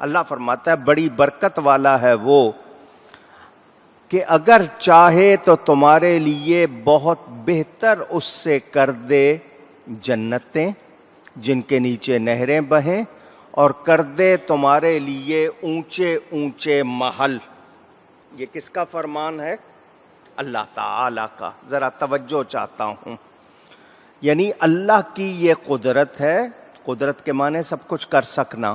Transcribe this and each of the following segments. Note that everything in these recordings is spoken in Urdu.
اللہ فرماتا ہے بڑی برکت والا ہے وہ کہ اگر چاہے تو تمہارے لیے بہت بہتر اس سے کر دے جنتیں جن کے نیچے نہریں بہیں، اور کر دے تمہارے لیے اونچے اونچے محل۔ یہ کس کا فرمان ہے؟ اللہ تعالی کا۔ ذرا توجہ چاہتا ہوں، یعنی اللہ کی یہ قدرت ہے، قدرت کے معنی سب کچھ کر سکنا،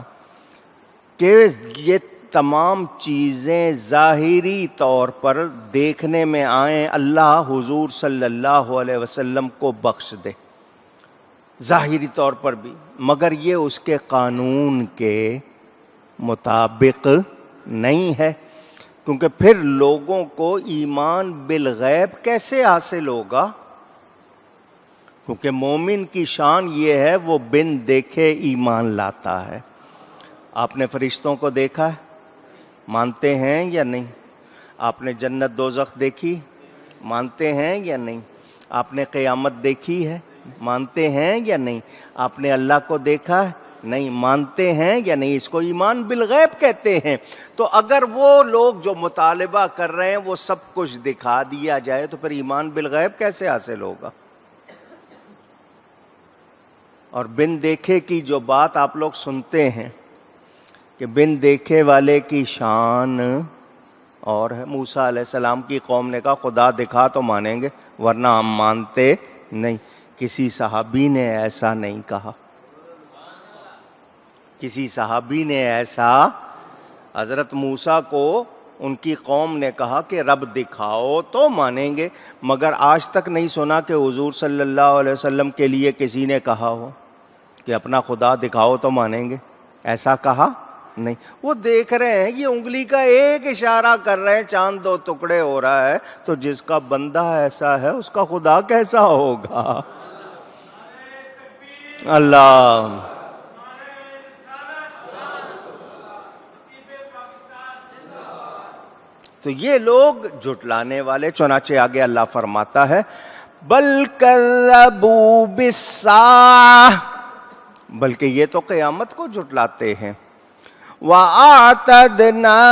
کہ یہ تمام چیزیں ظاہری طور پر دیکھنے میں آئیں، اللہ حضور صلی اللہ علیہ وسلم کو بخش دے ظاہری طور پر بھی، مگر یہ اس کے قانون کے مطابق نہیں ہے، کیونکہ پھر لوگوں کو ایمان بالغیب کیسے حاصل ہوگا؟ کیونکہ مومن کی شان یہ ہے وہ بن دیکھے ایمان لاتا ہے۔ آپ نے فرشتوں کو دیکھا ہے؟ مانتے ہیں یا نہیں؟ آپ نے جنت دوزخ دیکھی؟ مانتے ہیں یا نہیں؟ آپ نے قیامت دیکھی ہے؟ مانتے ہیں یا نہیں؟ آپ نے اللہ کو دیکھا ہے؟ نہیں، مانتے ہیں یا نہیں؟ اس کو ایمان بالغیب کہتے ہیں۔ تو اگر وہ لوگ جو مطالبہ کر رہے ہیں وہ سب کچھ دکھا دیا جائے تو پھر ایمان بالغیب کیسے حاصل ہوگا؟ اور بن دیکھے کی جو بات آپ لوگ سنتے ہیں کہ بن دیکھے والے کی شان اور ہے، موسیٰ علیہ السلام کی قوم نے کہا خدا دکھا تو مانیں گے ورنہ ہم مانتے نہیں۔ کسی صحابی نے ایسا نہیں کہا، کسی صحابی نے ایسا، حضرت موسیٰ کو ان کی قوم نے کہا کہ رب دکھاؤ تو مانیں گے، مگر آج تک نہیں سنا کہ حضور صلی اللہ علیہ وسلم کے لیے کسی نے کہا ہو کہ اپنا خدا دکھاؤ تو مانیں گے، ایسا کہا نہیں۔ وہ دیکھ رہے ہیں، یہ انگلی کا ایک اشارہ کر رہے ہیں، چاند دو ٹکڑے ہو رہا ہے، تو جس کا بندہ ایسا ہے اس کا خدا کیسا ہوگا؟ اللہ تو یہ لوگ جھٹلانے والے، چنانچہ آگے اللہ فرماتا ہے بل کذبوا بالساعۃ، بلکہ یہ تو قیامت کو جھٹلاتے ہیں، وَأَعْتَدْنَا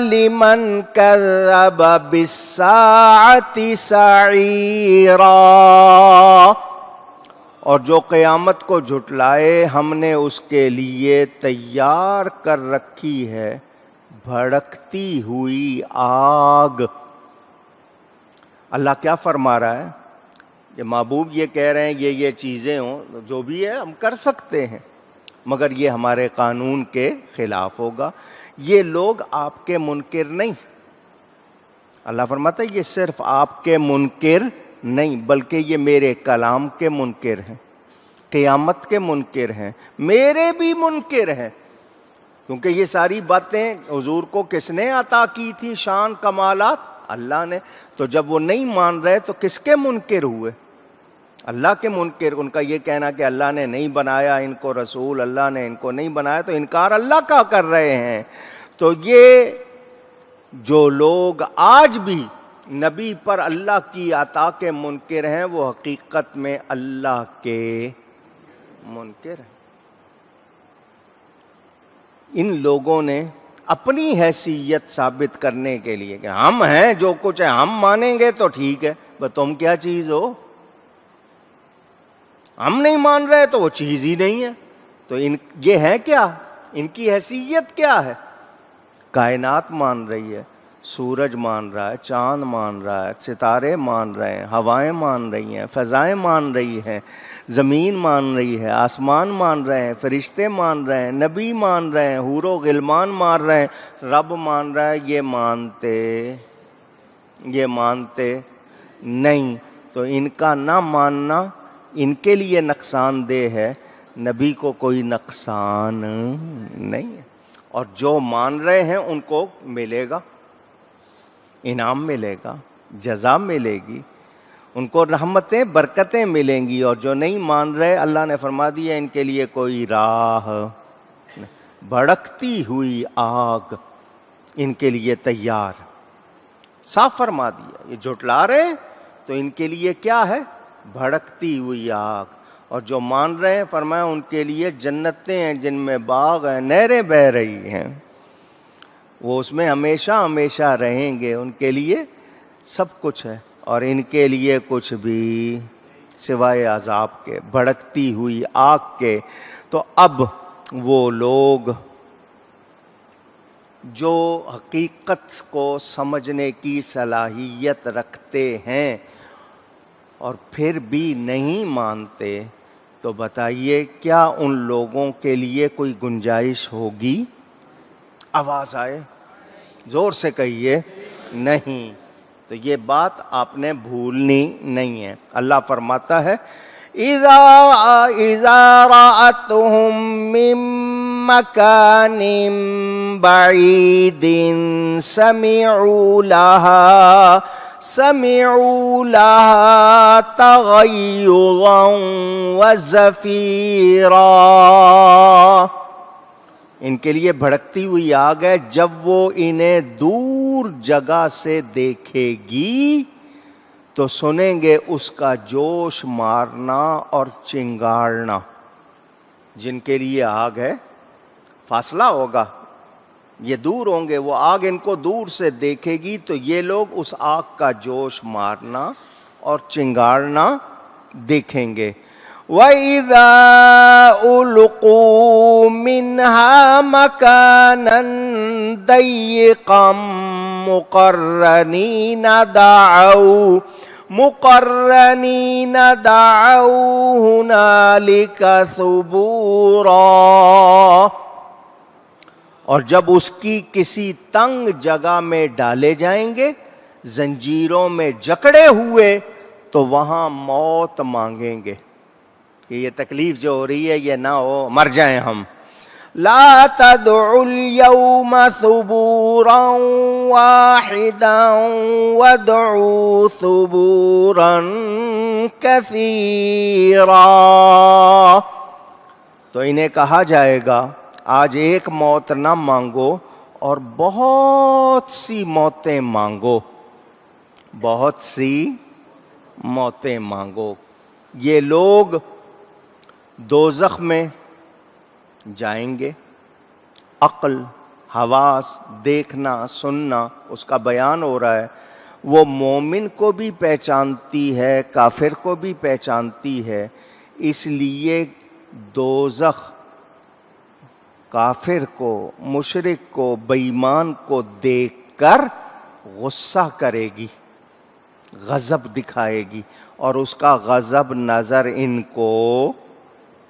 لِمَنْ كَذَّبَ بِالسَّاعَةِ سَعِيرًا، اور جو قیامت کو جھٹلائے ہم نے اس کے لیے تیار کر رکھی ہے بھڑکتی ہوئی آگ۔ اللہ کیا فرما رہا ہے؟ یہ محبوب یہ کہہ رہے ہیں یہ چیزیں ہوں، جو بھی ہے ہم کر سکتے ہیں، مگر یہ ہمارے قانون کے خلاف ہوگا۔ یہ لوگ آپ کے منکر نہیں، اللہ فرماتا ہے یہ صرف آپ کے منکر نہیں بلکہ یہ میرے کلام کے منکر ہیں، قیامت کے منکر ہیں، میرے بھی منکر ہیں، کیونکہ یہ ساری باتیں حضور کو کس نے عطا کی تھی، شان کمالات؟ اللہ نے۔ تو جب وہ نہیں مان رہے تو کس کے منکر ہوئے؟ اللہ کے منکر۔ ان کا یہ کہنا کہ اللہ نے نہیں بنایا ان کو رسول، اللہ نے ان کو نہیں بنایا، تو انکار اللہ کا کر رہے ہیں۔ تو یہ جو لوگ آج بھی نبی پر اللہ کی عطا کے منکر ہیں وہ حقیقت میں اللہ کے منکر ہیں۔ ان لوگوں نے اپنی حیثیت ثابت کرنے کے لیے کہ ہم ہیں، جو کچھ ہے ہم مانیں گے تو ٹھیک ہے، بس تم کیا چیز ہو؟ ہم نہیں مان رہے تو وہ چیز ہی نہیں ہے۔ تو یہ ہے کیا؟ ان کی حیثیت کیا ہے؟ کائنات مان رہی ہے، سورج مان رہا ہے، چاند مان رہا ہے، ستارے مان رہے ہیں، ہوائیں مان رہی ہیں، فضائیں مان رہی ہیں، زمین مان رہی ہے، آسمان مان رہے ہیں، فرشتے مان رہے ہیں، نبی مان رہے ہیں، حور و غلمان مان رہے ہیں، رب مان رہا ہے۔ یہ مانتے نہیں، تو ان کا نہ ماننا ان کے لیے نقصان دہ ہے، نبی کو کوئی نقصان نہیں ہے۔ اور جو مان رہے ہیں ان کو ملے گا، انعام ملے گا، جزا ملے گی، ان کو رحمتیں برکتیں ملیں گی۔ اور جو نہیں مان رہے، اللہ نے فرما دیا ان کے لیے کوئی راہ، بھڑکتی ہوئی آگ ان کے لیے تیار، صاف فرما دیا۔ یہ جھٹلا رہے تو ان کے لیے کیا ہے؟ بھڑکتی ہوئی آگ۔ اور جو مان رہے ہیں فرمایا ان کے لیے جنتیں ہیں جن میں باغ ہیں، نہریں بہہ رہی ہیں، وہ اس میں ہمیشہ ہمیشہ رہیں گے، ان کے لیے سب کچھ ہے، اور ان کے لیے کچھ بھی سوائے عذاب کے، بھڑکتی ہوئی آگ کے۔ تو اب وہ لوگ جو حقیقت کو سمجھنے کی صلاحیت رکھتے ہیں اور پھر بھی نہیں مانتے، تو بتائیے کیا ان لوگوں کے لیے کوئی گنجائش ہوگی؟ آواز آئے، زور سے کہیے، نہیں۔ تو یہ بات آپ نے بھولنی نہیں ہے۔ اللہ فرماتا ہے اذا رأتهم من مكان بعيد سمعوا لها تغيظا وزفيرا۔ ان کے لیے بھڑکتی ہوئی آگ ہے، جب وہ انہیں دور جگہ سے دیکھے گی تو سنیں گے اس کا جوش مارنا اور چنگاڑنا۔ جن کے لیے آگ ہے فاصلہ ہوگا، یہ دور ہوں گے، وہ آگ ان کو دور سے دیکھے گی تو یہ لوگ اس آگ کا جوش مارنا اور چنگاڑنا دیکھیں گے۔ وَإِذَا أُلْقُوا مِنْهَا مَكَانًا ضَيِّقًا مُقَرَّنِينَ دَعَوْا هُنَالِكَ ثُبُورًا۔ اور جب اس کی کسی تنگ جگہ میں ڈالے جائیں گے، زنجیروں میں جکڑے ہوئے، تو وہاں موت مانگیں گے کہ یہ تکلیف جو ہو رہی ہے یہ نہ ہو، مر جائیں ہم۔ لا تدعوا اليوم ثبورا واحدا وادعوا ثبورا كثيرا۔ تو انہیں کہا جائے گا آج ایک موت نہ مانگو اور بہت سی موتیں مانگو، بہت سی موتیں مانگو۔ یہ لوگ دوزخ میں جائیں گے، عقل، حواس، دیکھنا، سننا، اس کا بیان ہو رہا ہے، وہ مومن کو بھی پہچانتی ہے، کافر کو بھی پہچانتی ہے، اس لیے دوزخ کافر کو، مشرک کو، بے ایمان کو دیکھ کر غصہ کرے گی، غضب دکھائے گی، اور اس کا غضب نظر ان کو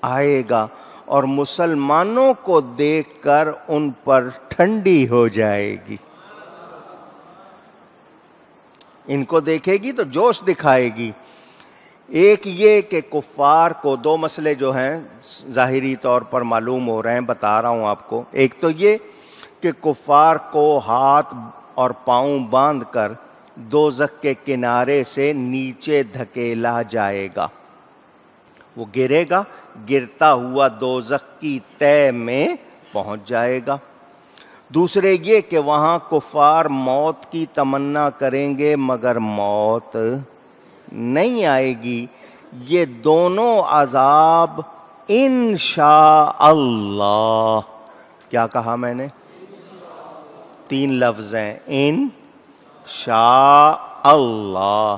آئے گا، اور مسلمانوں کو دیکھ کر ان پر ٹھنڈی ہو جائے گی۔ ان کو دیکھے گی تو جوش دکھائے گی۔ ایک یہ کہ کفار کو دو مسئلے جو ہیں ظاہری طور پر معلوم ہو رہے ہیں، بتا رہا ہوں آپ کو۔ ایک تو یہ کہ کفار کو ہاتھ اور پاؤں باندھ کر دوزخ کے کنارے سے نیچے دھکیلا جائے گا، وہ گرے گا، گرتا ہوا دوزخ کی تہہ میں پہنچ جائے گا۔ دوسرے یہ کہ وہاں کفار موت کی تمنا کریں گے مگر موت نہیں آئے گی۔ یہ دونوں عذاب انشاء اللہ، کیا کہا میں نے؟ تین لفظ ہیں، انشاء اللہ،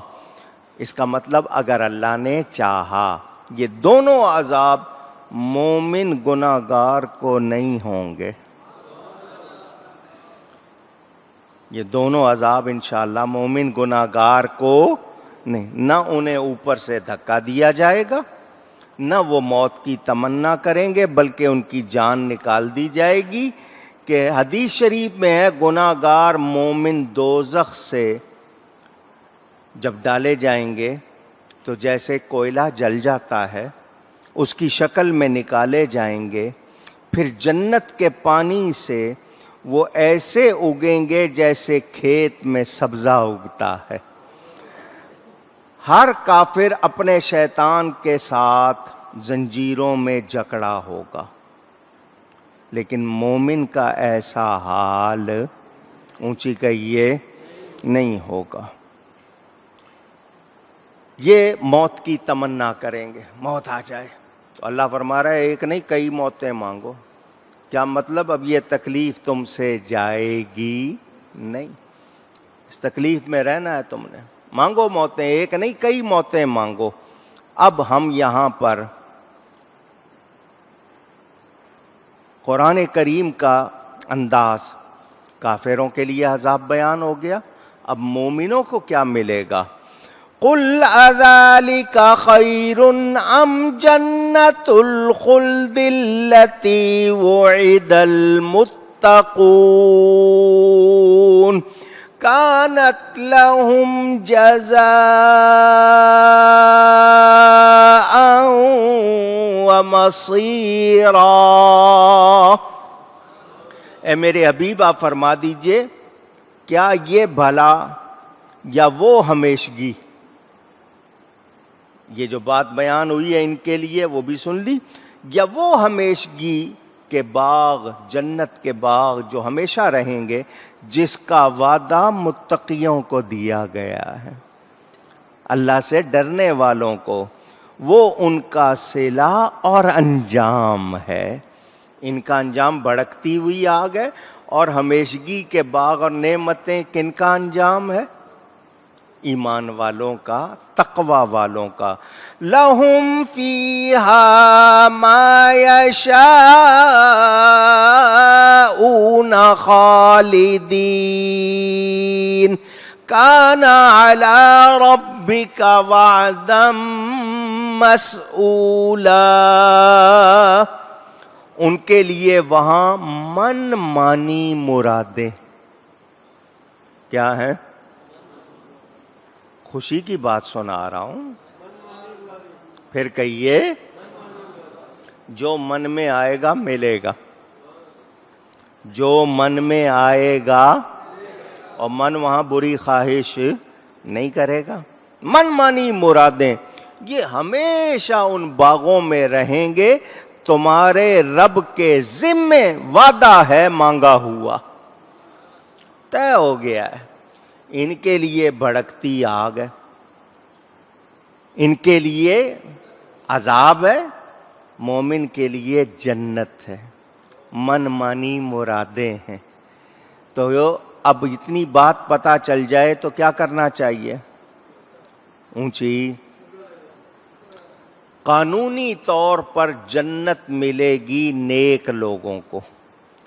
اس کا مطلب اگر اللہ نے چاہا۔ یہ دونوں عذاب مومن گناہگار کو نہیں ہوں گے، یہ دونوں عذاب انشاءاللہ مومن گناہگار کو نہیں، نہ انہیں اوپر سے دھکا دیا جائے گا، نہ وہ موت کی تمنا کریں گے، بلکہ ان کی جان نکال دی جائے گی۔ کہ حدیث شریف میں ہے گناہگار مومن دوزخ سے جب ڈالے جائیں گے تو جیسے کوئلہ جل جاتا ہے اس کی شکل میں نکالے جائیں گے، پھر جنت کے پانی سے وہ ایسے اگیں گے جیسے کھیت میں سبزہ اگتا ہے۔ ہر کافر اپنے شیطان کے ساتھ زنجیروں میں جکڑا ہوگا، لیکن مومن کا ایسا حال، اونچی کہیے، نہیں ہوگا۔ یہ موت کی تمنا کریں گے، موت آ جائے تو اللہ فرما رہا ہے ایک نہیں کئی موتیں مانگو. کیا مطلب؟ اب یہ تکلیف تم سے جائے گی نہیں، اس تکلیف میں رہنا ہے تم نے. مانگو موتیں، ایک نہیں کئی موتیں مانگو. اب ہم یہاں پر قرآن کریم کا انداز، کافروں کے لیے عذاب بیان ہو گیا، اب مومنوں کو کیا ملے گا؟ قُلْ أَذَلِكَ خَيْرٌ أَمْ جَنَّةُ الْخُلْدِ الَّتِي وُعِدَ الْمُتَّقُونَ كَانَتْ لَهُمْ جَزَاءً وَمَصِيرًا. اے میرے حبیب آپ فرما دیجئے کیا یہ بھلا یا وہ ہمیشگی، یہ جو بات بیان ہوئی ہے ان کے لیے وہ بھی سن لی، یا وہ ہمیشگی کے باغ، جنت کے باغ جو ہمیشہ رہیں گے، جس کا وعدہ متقیوں کو دیا گیا ہے، اللہ سے ڈرنے والوں کو، وہ ان کا صلہ اور انجام ہے. ان کا انجام بھڑکتی ہوئی آگ ہے، اور ہمیشگی کے باغ اور نعمتیں کن کا انجام ہے؟ ایمان والوں کا، تقوی والوں کا. لَهُمْ فِيهَا مَا يَشَاءُونَ خَالِدِينَ كَانَ عَلَى رَبِّكَ وَعْدًا مَسْئُولًا. ان کے لیے وہاں من مانی مرادیں کیا ہیں؟ خوشی کی بات سنا رہا ہوں، پھر کہیے جو من میں آئے گا ملے گا، جو من میں آئے گا، اور من وہاں بری خواہش نہیں کرے گا. من مانی مرادیں یہ ہمیشہ ان باغوں میں رہیں گے، تمہارے رب کے ذمے وعدہ ہے مانگا ہوا، طے ہو گیا ہے. ان کے لیے بھڑکتی آگ ہے، ان کے لیے عذاب ہے، مومن کے لیے جنت ہے، من مانی مرادیں ہیں. تو اب اتنی بات پتہ چل جائے تو کیا کرنا چاہیے؟ اونچی قانونی طور پر جنت ملے گی نیک لوگوں کو.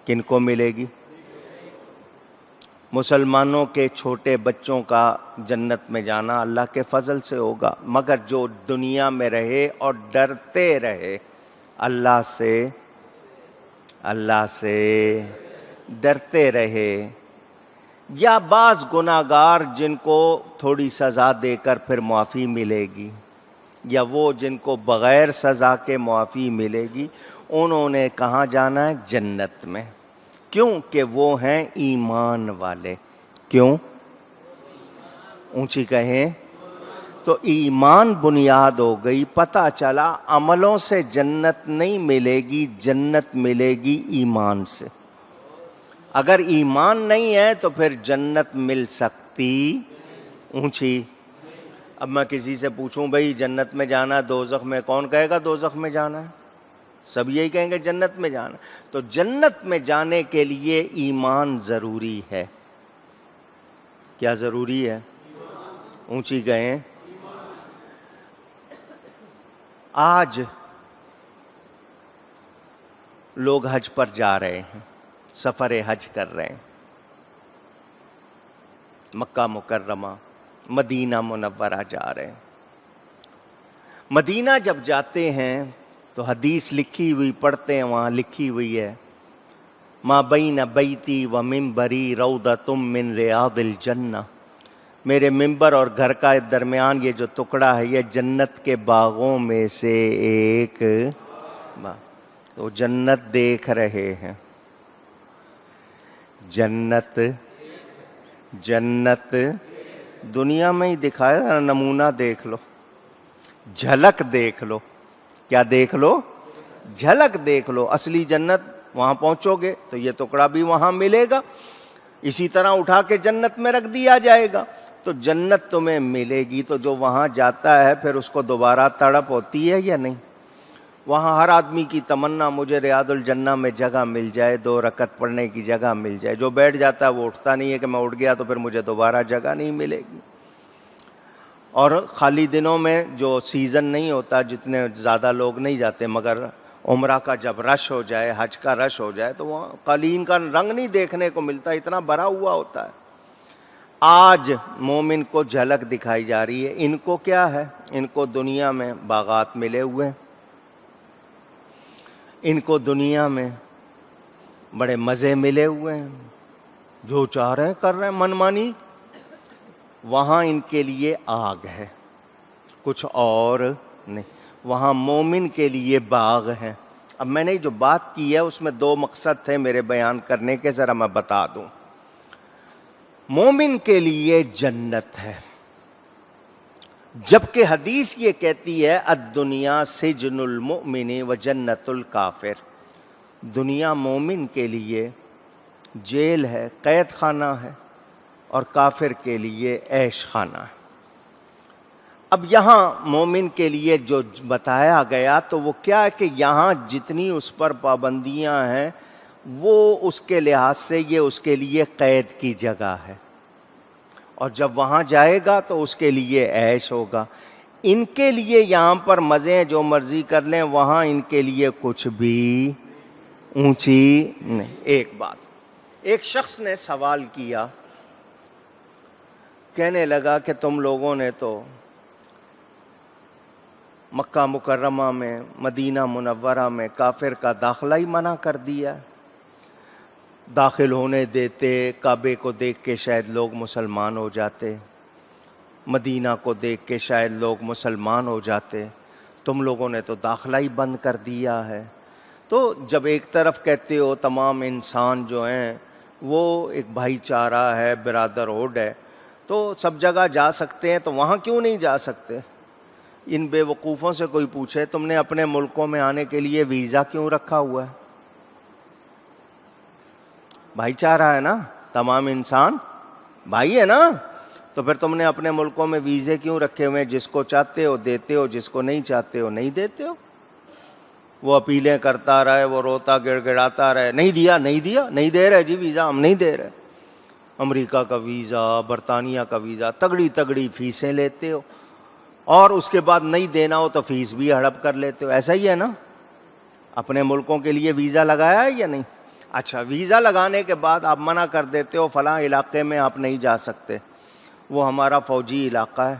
کن کو ملے گی؟ مسلمانوں کے چھوٹے بچوں کا جنت میں جانا اللہ کے فضل سے ہوگا، مگر جو دنیا میں رہے اور ڈرتے رہے اللہ سے ڈرتے رہے، یا بعض گناہگار جن کو تھوڑی سزا دے کر پھر معافی ملے گی، یا وہ جن کو بغیر سزا کے معافی ملے گی، انہوں نے کہاں جانا ہے؟ جنت میں. کیوں کہ وہ ہیں ایمان والے. کیوں؟ اونچی کہیں. تو ایمان بنیاد ہو گئی. پتہ چلا عملوں سے جنت نہیں ملے گی، جنت ملے گی ایمان سے. اگر ایمان نہیں ہے تو پھر جنت مل سکتی اونچی. اب میں کسی سے پوچھوں بھائی جنت میں جانا دوزخ میں، کون کہے گا دوزخ میں جانا ہے؟ سب یہی کہیں گے جنت میں جانا. تو جنت میں جانے کے لیے ایمان ضروری ہے. کیا ضروری ہے؟ اونچی گئیں. آج لوگ حج پر جا رہے ہیں، سفر حج کر رہے ہیں، مکہ مکرمہ، مدینہ منورہ جا رہے ہیں. مدینہ جب جاتے ہیں تو حدیث لکھی ہوئی پڑھتے ہیں، وہاں لکھی ہوئی ہے ما بین بیتی و منبری روضۃ من ریاض الجنہ. میرے ممبر اور گھر کا درمیان یہ جو ٹکڑا ہے یہ جنت کے باغوں میں سے ایک باغ. تو جنت دیکھ رہے ہیں. جنت دنیا میں ہی دکھایا، نمونہ دیکھ لو، جھلک دیکھ لو. کیا دیکھ لو؟ جھلک دیکھ لو. اصلی جنت وہاں پہنچو گے تو یہ ٹکڑا بھی وہاں ملے گا، اسی طرح اٹھا کے جنت میں رکھ دیا جائے گا. تو جنت تمہیں ملے گی، تو جو وہاں جاتا ہے پھر اس کو دوبارہ تڑپ ہوتی ہے یا نہیں؟ وہاں ہر آدمی کی تمنا مجھے ریاض الجنہ میں جگہ مل جائے، 2 رکعت پڑھنے کی جگہ مل جائے۔ جو بیٹھ جاتا ہے وہ اٹھتا نہیں ہے کہ میں اٹھ گیا تو پھر مجھے دوبارہ جگہ نہیں ملے گی۔ اور خالی دنوں میں جو سیزن نہیں ہوتا، جتنے زیادہ لوگ نہیں جاتے، مگر عمرہ کا جب رش ہو جائے، حج کا رش ہو جائے، تو وہاں قالین کا رنگ نہیں دیکھنے کو ملتا، اتنا بھرا ہوا ہوتا ہے۔ آج مومن کو جھلک دکھائی جا رہی ہے۔ ان کو کیا ہے؟ ان کو دنیا میں باغات ملے ہوئے ہیں، ان کو دنیا میں بڑے مزے ملے ہوئے ہیں، جو چاہ رہے ہیں کر رہے ہیں منمانی۔ وہاں ان کے لیے آگ ہے، کچھ اور نہیں۔ وہاں مومن کے لیے باغ ہے۔ اب میں نے جو بات کی ہے اس میں 2 مقصد تھے میرے بیان کرنے کے، ذرا میں بتا دوں۔ مومن کے لیے جنت ہے، جبکہ حدیث یہ کہتی ہے الدنیا سجن المؤمن و جنت الکافر، دنیا مومن کے لیے جیل ہے، قید خانہ ہے، اور کافر کے لیے عیش خانہ ہے۔ اب یہاں مومن کے لیے جو بتایا گیا تو وہ کیا ہے کہ یہاں جتنی اس پر پابندیاں ہیں وہ اس کے لحاظ سے یہ اس کے لیے قید کی جگہ ہے، اور جب وہاں جائے گا تو اس کے لیے عیش ہوگا۔ ان کے لیے یہاں پر مزے ہیں، جو مرضی کر لیں، وہاں ان کے لیے کچھ بھی اونچی نہیں۔ ایک بات، ایک شخص نے سوال کیا، کہنے لگا کہ تم لوگوں نے تو مکہ مکرمہ میں، مدینہ منورہ میں کافر کا داخلہ ہی منع کر دیا، داخل ہونے دیتے، کعبے کو دیکھ کے شاید لوگ مسلمان ہو جاتے، مدینہ کو دیکھ کے شاید لوگ مسلمان ہو جاتے، تم لوگوں نے تو داخلہ ہی بند کر دیا ہے۔ تو جب ایک طرف کہتے ہو تمام انسان جو ہیں وہ ایک بھائی چارہ ہے، برادرہڈ ہے، تو سب جگہ جا سکتے ہیں، تو وہاں کیوں نہیں جا سکتے؟ ان بے وقوفوں سے کوئی پوچھے تم نے اپنے ملکوں میں آنے کے لیے ویزا کیوں رکھا ہوا ہے؟ بھائی چارہ ہے نا، تمام انسان بھائی ہے نا، تو پھر تم نے اپنے ملکوں میں ویزے کیوں رکھے ہوئے ہیں؟ جس کو چاہتے ہو دیتے ہو، جس کو نہیں چاہتے ہو نہیں دیتے ہو۔ وہ اپیلیں کرتا رہے، وہ روتا گڑ گڑاتا رہے، نہیں دیا نہیں دیا نہیں دے رہے جی ویزا، ہم نہیں دے رہے۔ امریکہ کا ویزا، برطانیہ کا ویزا، تگڑی تگڑی فیسیں لیتے ہو، اور اس کے بعد نہیں دینا ہو تو فیس بھی ہڑپ کر لیتے ہو۔ ایسا ہی ہے نا؟ اپنے ملکوں کے لیے ویزا لگایا ہے یا نہیں؟ اچھا، ویزا لگانے کے بعد آپ منع کر دیتے ہو فلاں علاقے میں آپ نہیں جا سکتے، وہ ہمارا فوجی علاقہ ہے،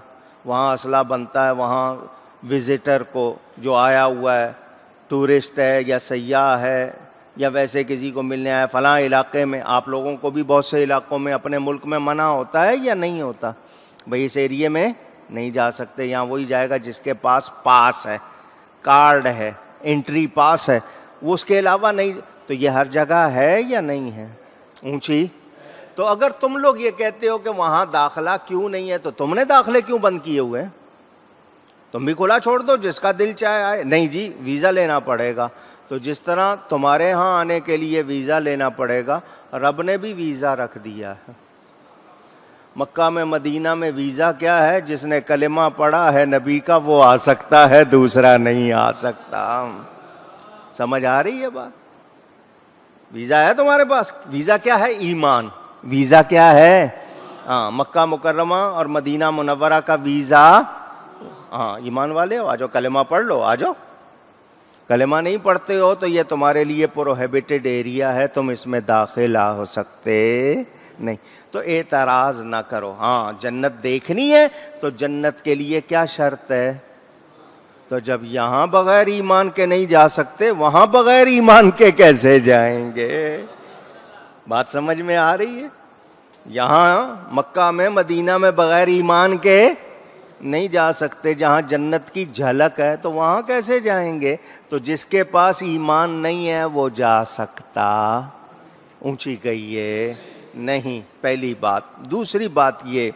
وہاں اسلحہ بنتا ہے، وہاں وزٹر کو جو آیا ہوا ہے، ٹورسٹ ہے یا سیاح ہے یا ویسے کسی کو ملنے آیا فلاں علاقے میں، آپ لوگوں کو بھی بہت سے علاقوں میں اپنے ملک میں منع ہوتا ہے یا نہیں ہوتا؟ بھئی اس ایریے میں نہیں جا سکتے، یہاں وہی جائے گا جس کے پاس پاس ہے، کارڈ ہے، انٹری پاس ہے، وہ اس کے علاوہ نہیں۔ تو یہ ہر جگہ ہے یا نہیں ہے؟ اونچی۔ تو اگر تم لوگ یہ کہتے ہو کہ وہاں داخلہ کیوں نہیں ہے، تو تم نے داخلے کیوں بند کیے ہوئے ہیں؟ تم بھی کھلا چھوڑ دو، جس کا دل چاہے آئے۔ نہیں جی ویزا لینا پڑے گا۔ تو جس طرح تمہارے ہاں آنے کے لیے ویزا لینا پڑے گا، رب نے بھی ویزا رکھ دیا ہے۔ مکہ میں مدینہ میں ویزا کیا ہے؟ جس نے کلمہ پڑھا ہے نبی کا وہ آ سکتا ہے، دوسرا نہیں آ سکتا۔ سمجھ آ رہی ہے بات؟ ویزا ہے تمہارے پاس۔ ویزا کیا ہے؟ ایمان۔ ویزا کیا ہے؟ ہاں، مکہ مکرمہ اور مدینہ منورہ کا ویزا۔ ہاں، ایمان والے ہو، آجو کلمہ پڑھ لو، آجو۔ کلمہ نہیں پڑھتے ہو تو یہ تمہارے لیے پروہیبٹڈ ایریا ہے، تم اس میں داخل ہو سکتے نہیں۔ تو اعتراض نہ کرو۔ ہاں، جنت دیکھنی ہے تو جنت کے لیے کیا شرط ہے؟ تو جب یہاں بغیر ایمان کے نہیں جا سکتے، وہاں بغیر ایمان کے کیسے جائیں گے؟ بات سمجھ میں آ رہی ہے؟ یہاں مکہ میں مدینہ میں بغیر ایمان کے نہیں جا سکتے، جہاں جنت کی جھلک ہے تو وہاں کیسے جائیں گے؟ تو جس کے پاس ایمان نہیں ہے وہ جا سکتا؟ اونچی کہیے نہیں، پہلی بات۔ دوسری بات یہ